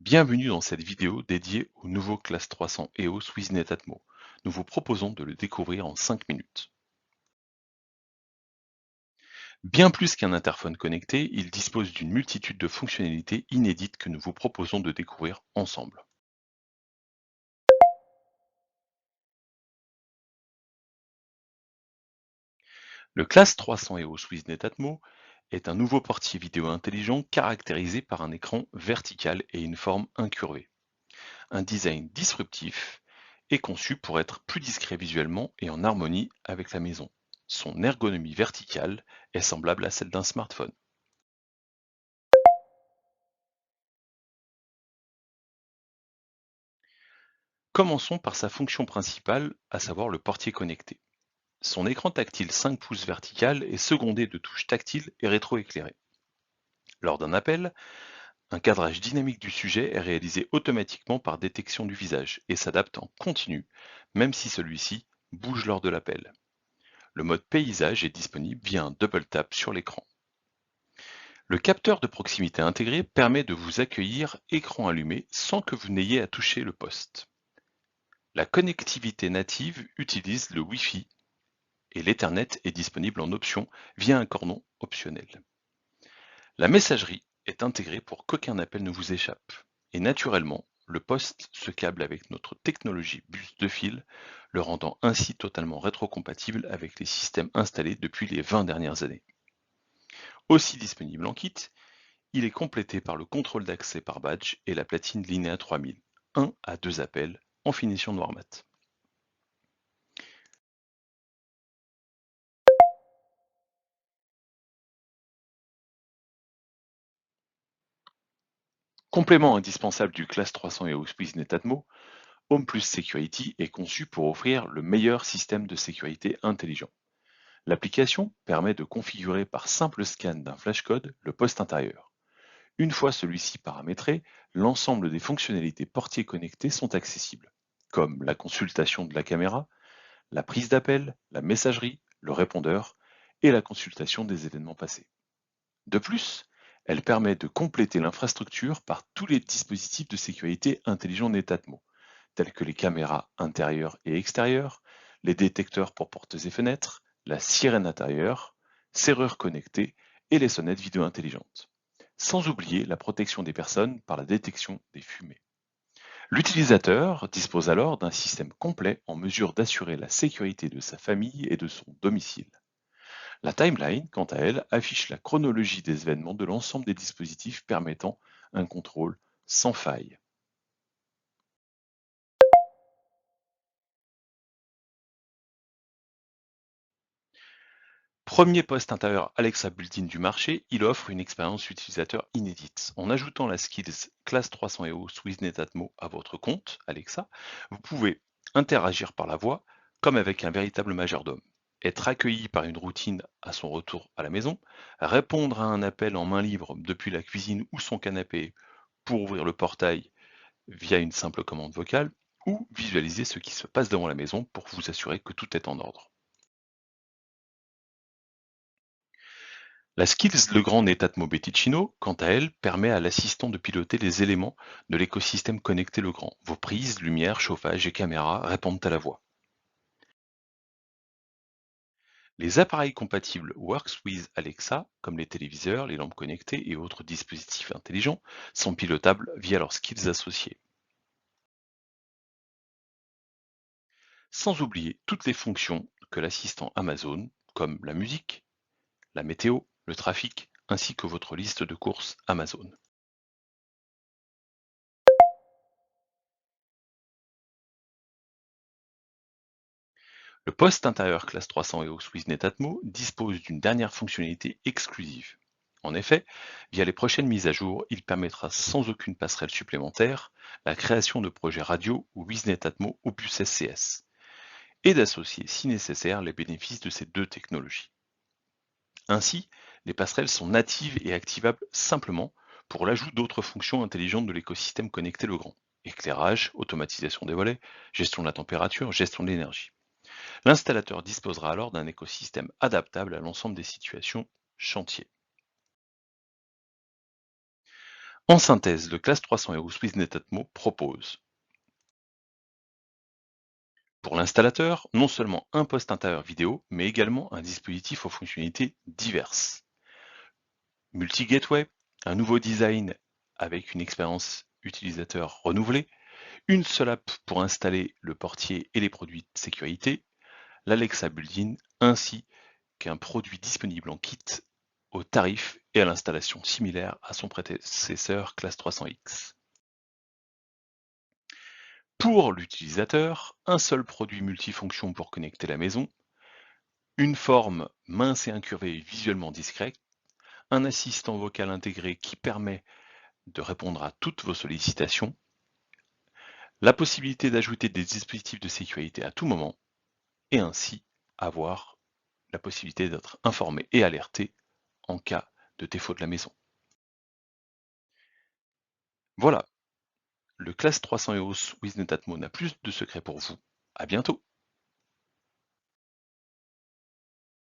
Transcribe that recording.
Bienvenue dans cette vidéo dédiée au nouveau Class 300 EOS WIZ-NET Atmo. Nous vous proposons de le découvrir en 5 minutes. Bien plus qu'un interphone connecté, il dispose d'une multitude de fonctionnalités inédites que nous vous proposons de découvrir ensemble. Le Class 300 EOS WIZ-NET Atmo est un nouveau portier vidéo intelligent caractérisé par un écran vertical et une forme incurvée. Un design disruptif est conçu pour être plus discret visuellement et en harmonie avec la maison. Son ergonomie verticale est semblable à celle d'un smartphone. Commençons par sa fonction principale, à savoir le portier connecté. Son écran tactile 5 pouces vertical est secondé de touches tactiles et rétroéclairées. Lors d'un appel, un cadrage dynamique du sujet est réalisé automatiquement par détection du visage et s'adapte en continu, même si celui-ci bouge lors de l'appel. Le mode paysage est disponible via un double tap sur l'écran. Le capteur de proximité intégré permet de vous accueillir écran allumé sans que vous n'ayez à toucher le poste. La connectivité native utilise le Wi-Fi et l'Ethernet est disponible en option via un cordon optionnel. La messagerie est intégrée pour qu'aucun appel ne vous échappe. Et naturellement, le poste se câble avec notre technologie bus de fil, le rendant ainsi totalement rétrocompatible avec les systèmes installés depuis les 20 dernières années. Aussi disponible en kit, il est complété par le contrôle d'accès par badge et la platine Linea 3000, 1 à 2 appels en finition noir mat. Complément indispensable du Class 300 EOS WIZ-NET Atmo, Home Plus Security est conçu pour offrir le meilleur système de sécurité intelligent. L'application permet de configurer par simple scan d'un flashcode le poste intérieur. Une fois celui-ci paramétré, l'ensemble des fonctionnalités portier connectées sont accessibles, comme la consultation de la caméra, la prise d'appel, la messagerie, le répondeur et la consultation des événements passés. De plus, elle permet de compléter l'infrastructure par tous les dispositifs de sécurité intelligents Netatmo, tels que les caméras intérieures et extérieures, les détecteurs pour portes et fenêtres, la sirène intérieure, serrures connectées et les sonnettes vidéo intelligentes. Sans oublier la protection des personnes par la détection des fumées. L'utilisateur dispose alors d'un système complet en mesure d'assurer la sécurité de sa famille et de son domicile. La timeline, quant à elle, affiche la chronologie des événements de l'ensemble des dispositifs permettant un contrôle sans faille. Premier poste intérieur Alexa built-in du marché, il offre une expérience utilisateur inédite. En ajoutant la Skills Class 300 EOS WIZ-NET Atmo à votre compte Alexa, vous pouvez interagir par la voix comme avec un véritable majordome, être accueilli par une routine à son retour à la maison, répondre à un appel en main libre depuis la cuisine ou son canapé pour ouvrir le portail via une simple commande vocale, ou visualiser ce qui se passe devant la maison pour vous assurer que tout est en ordre. La Skills Legrand Netatmo Betticino, quant à elle, permet à l'assistant de piloter les éléments de l'écosystème connecté Legrand. Vos prises, lumière, chauffage et caméra répondent à la voix. Les appareils compatibles Works with Alexa, comme les téléviseurs, les lampes connectées et autres dispositifs intelligents, sont pilotables via leurs skills associés. Sans oublier toutes les fonctions que l'assistant Amazon, comme la musique, la météo, le trafic, ainsi que votre liste de courses Amazon. Le poste intérieur Classe 300 EOS WIZ-NET Atmo dispose d'une dernière fonctionnalité exclusive. En effet, via les prochaines mises à jour, il permettra sans aucune passerelle supplémentaire la création de projets radio ou WIZ-NET Atmo au bus SCS, et d'associer si nécessaire les bénéfices de ces deux technologies. Ainsi, les passerelles sont natives et activables simplement pour l'ajout d'autres fonctions intelligentes de l'écosystème connecté Legrand. Éclairage, automatisation des volets, gestion de la température, gestion de l'énergie. L'installateur disposera alors d'un écosystème adaptable à l'ensemble des situations chantier. En synthèse, le Class 300 EOS with Netatmo propose pour l'installateur non seulement un poste intérieur vidéo, mais également un dispositif aux fonctionnalités diverses. Multi-gateway, un nouveau design avec une expérience utilisateur renouvelée, une seule app pour installer le portier et les produits de sécurité, l'Alexa Built-in, ainsi qu'un produit disponible en kit au tarif et à l'installation similaire à son prédécesseur Class 300X. Pour l'utilisateur, un seul produit multifonction pour connecter la maison, une forme mince et incurvée et visuellement discrète, un assistant vocal intégré qui permet de répondre à toutes vos sollicitations, la possibilité d'ajouter des dispositifs de sécurité à tout moment, et ainsi avoir la possibilité d'être informé et alerté en cas de défaut de la maison. Voilà, le Class 300 EOS with Netatmo n'a plus de secret pour vous. À bientôt!